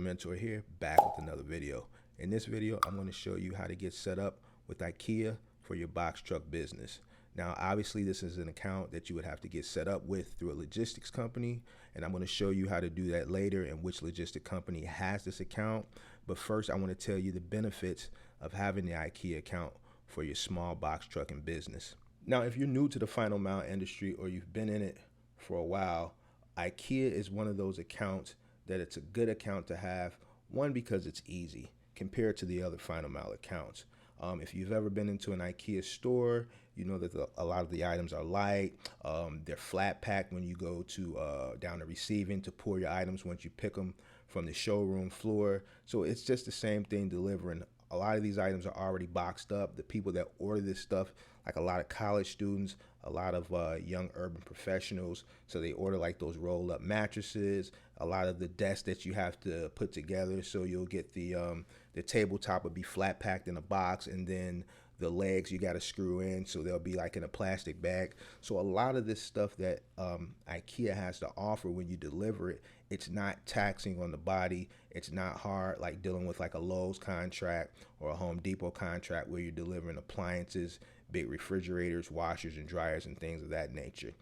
Mentor here, back with another video. In this video, I'm going to show you how to get set up with Ikea for your box truck business. Now, obviously, this is an account that you would have to get set up with through a logistics company, and I'm going to show you how to do that later and which logistic company has this account. But first, I want to tell you the benefits of having the Ikea account for your small box trucking business. Now, if you're new to the final mile industry or you've been in it for a while, Ikea is one of those accounts that it's a good account to have. One, because it's easy compared to the other final mile accounts. If you've ever been into an Ikea store, you know that a lot of the items are light. They're flat packed when you go to down to receiving to pour your items once you pick them from the showroom floor. So it's just the same thing delivering. A lot of these items are already boxed up. The people that order this stuff, like a lot of college students, a lot of young urban professionals, so they order like those roll up mattresses, a lot of the desks that you have to put together. So you'll get the tabletop will be flat packed in a box, and then the legs you got to screw in, so they'll be like in a plastic bag. So a lot of this stuff that Ikea has to offer when you deliver it, it's not taxing on the body. It's not hard like dealing with like a Lowe's contract or a Home Depot contract where you're delivering appliances, big refrigerators, washers and dryers and things of that nature.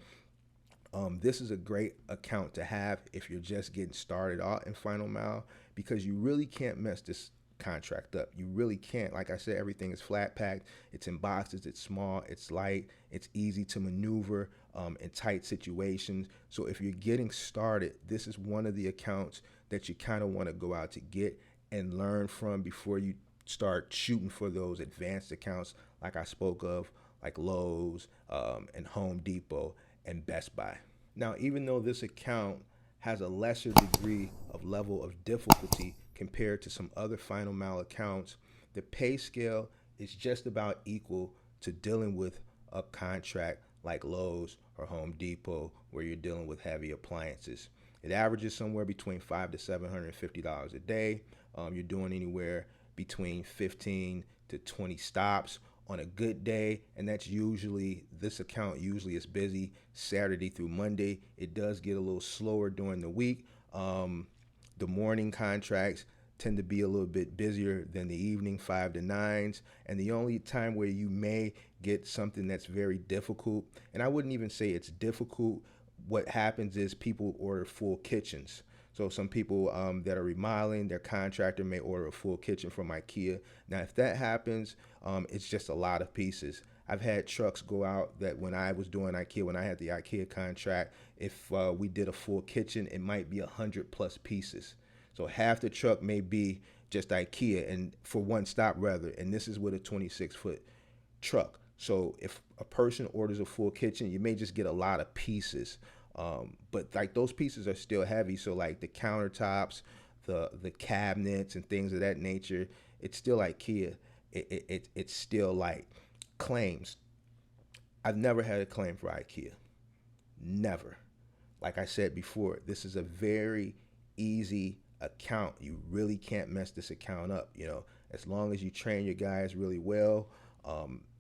This is a great account to have if you're just getting started out in final mile, because you really can't mess this contract up. You really can't. Like I said, everything is flat packed. It's in boxes. It's small. It's light. It's easy to maneuver in tight situations. So if you're getting started, this is one of the accounts that you kind of want to go out to get and learn from before you start shooting for those advanced accounts like I spoke of, like Lowe's and Home Depot and Best Buy. Now, even though this account has a lesser degree of level of difficulty compared to some other final mile accounts, the pay scale is just about equal to dealing with a contract like Lowe's or Home Depot where you're dealing with heavy appliances. It averages somewhere between $500 to $750 a day. You're doing anywhere between 15 to 20 stops on a good day, and that's usually, this account usually is busy Saturday through Monday. It does get a little slower during the week. The morning contracts tend to be a little bit busier than the evening 5 to 9s, and the only time where you may get something that's very difficult, and I wouldn't even say it's difficult, what happens is people order full kitchens. So some people that are remodeling, their contractor may order a full kitchen from Ikea. Now, if that happens, it's just a lot of pieces. I've had trucks go out that when I was doing Ikea, when I had the Ikea contract, if we did a full kitchen, it might be 100+ pieces. So half the truck may be just Ikea, and for one stop rather, and this is with a 26-foot truck. So if a person orders a full kitchen, you may just get a lot of pieces. But like those pieces are still heavy. So like the countertops, the cabinets and things of that nature, it's still IKEA. It's still like claims. I've never had a claim for IKEA. Never. Like I said before, this is a very easy account. You really can't mess this account up. You know, as long as you train your guys really well,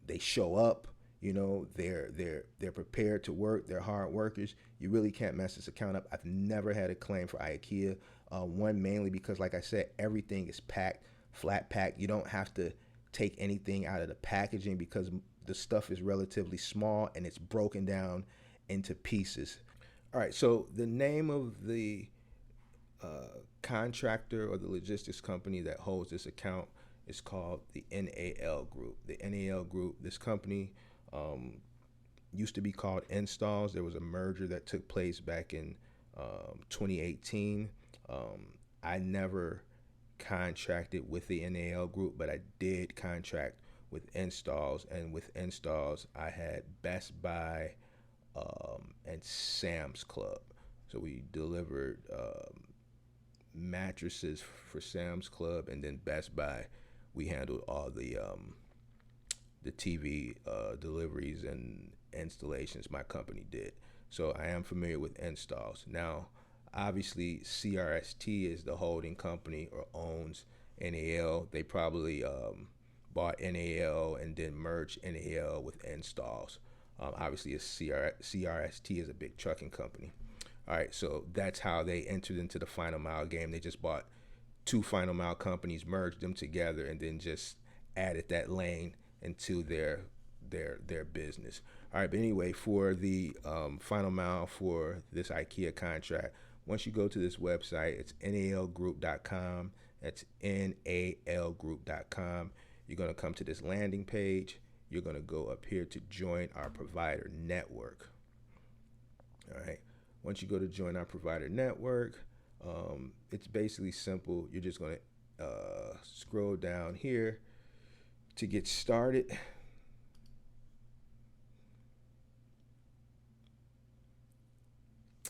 they show up. You know, they're prepared to work. They're hard workers. You really can't mess this account up. I've never had a claim for IKEA. One, mainly because, like I said, everything is packed, flat packed. You don't have to take anything out of the packaging because the stuff is relatively small and it's broken down into pieces. All right, so the name of the contractor or the logistics company that holds this account is called the NAL Group. The NAL Group, this company used to be called Installs. There was a merger that took place back in 2018. I never contracted with the NAL Group, but I did contract with Installs, and with Installs I had Best Buy and Sam's Club. So we delivered mattresses for Sam's Club, and then Best Buy, we handled all the TV deliveries and installations my company did. So I am familiar with Installs. Now, obviously, CRST is the holding company or owns NAL. They probably bought NAL and then merged NAL with Installs. Obviously, CRST is a big trucking company. All right, so that's how they entered into the final mile game. They just bought two final mile companies, merged them together, and then just added that lane into their business. All right, but anyway, for the final mile for this IKEA contract, once you go to this website, it's nalgroup.com. That's nalgroup.com. You're going to come to this landing page. You're going to go up here to join our provider network. All right. Once you go to join our provider network, it's basically simple. You're just going to scroll down here to get started.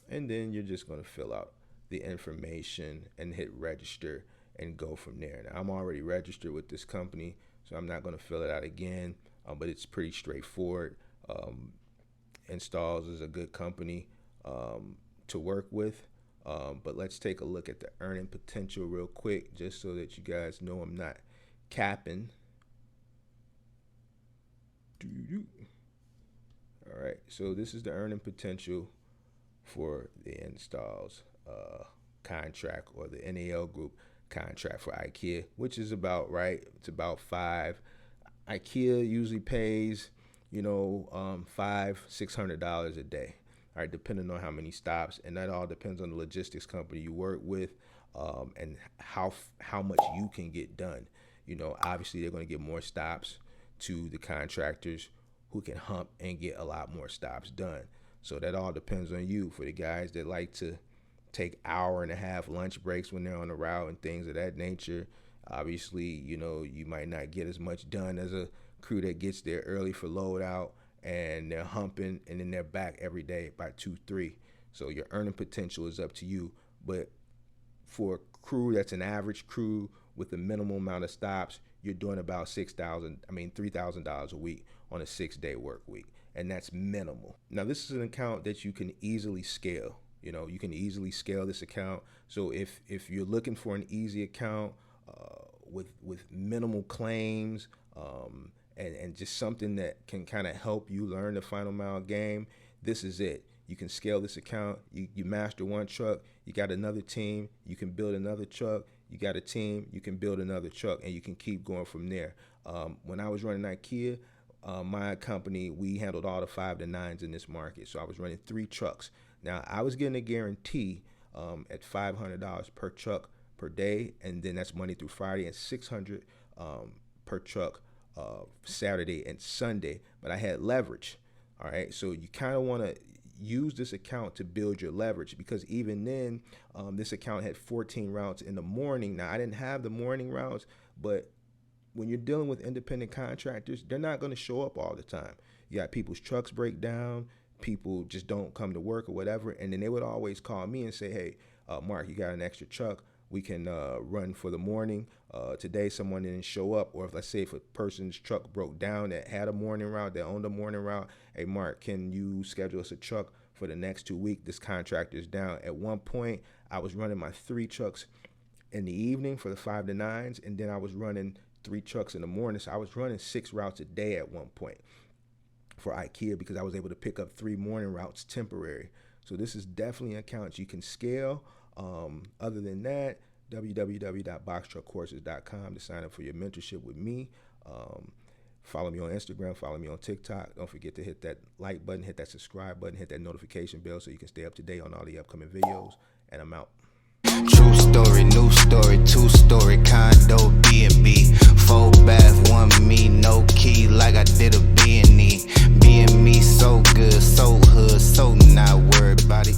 And then you're just going to fill out the information and hit register and go from there. Now, I'm already registered with this company, so I'm not going to fill it out again, but it's pretty straightforward. Installs is a good company to work with, but let's take a look at the earning potential real quick, just so that you guys know I'm not capping. All right, so this is the earning potential for the installs contract, or the NAL group contract for IKEA, which is about right. It's about 5. IKEA usually pays, $500-$600 a day. All right, depending on how many stops, and that all depends on the logistics company you work with, and how much you can get done. Obviously they're going to get more stops to the contractors who can hump and get a lot more stops done. So that all depends on you. For the guys that like to take 1.5-hour lunch breaks when they're on the route and things of that nature, obviously, you might not get as much done as a crew that gets there early for loadout and they're humping and then they're back every day by 2-3. So your earning potential is up to you. But for a crew that's an average crew with a minimal amount of stops, you're doing about $3,000 a week on a 6-day work week. And that's minimal. Now, this is an account that you can easily scale. You can easily scale this account. So if you're looking for an easy account with minimal claims and just something that can kind of help you learn the final mile game, this is it. You can scale this account. You master one truck, you got another team, you can build another truck, you got a team, you can build another truck, and you can keep going from there. When I was running IKEA, my company, we handled all the 5 to 9s in this market. So I was running 3 trucks. Now, I was getting a guarantee at $500 per truck per day, and then that's Monday through Friday, and $600 per truck Saturday and Sunday. But I had leverage. All right, so you kind of want to use this account to build your leverage, because even then, this account had 14 routes in the morning. Now, I didn't have the morning routes, but when you're dealing with independent contractors, they're not going to show up all the time. You got people's trucks break down, people just don't come to work or whatever, and then they would always call me and say, hey, Mark, you got an extra truck, we can run for the morning. Today someone didn't show up, or let's say if a person's truck broke down that had a morning route, that owned a morning route, hey, Mark, can you schedule us a truck for the next 2 weeks? This contractor's down. At one point, I was running my 3 trucks in the evening for the 5 to 9s, and then I was running 3 trucks in the morning. So I was running 6 routes a day at one point for IKEA, because I was able to pick up 3 morning routes temporary. So this is definitely an account you can scale. Other than that, www.boxtruckcourses.com to sign up for your mentorship with me. Follow me on Instagram, follow me on TikTok. Don't forget to hit that like button, hit that subscribe button, hit that notification bell so you can stay up to date on all the upcoming videos. And I'm out. True story, new story, 2-story condo, B&B, 4 bath, 1 me, no key, like I did a B&E. B&Me so good, so hood, so not worried about it.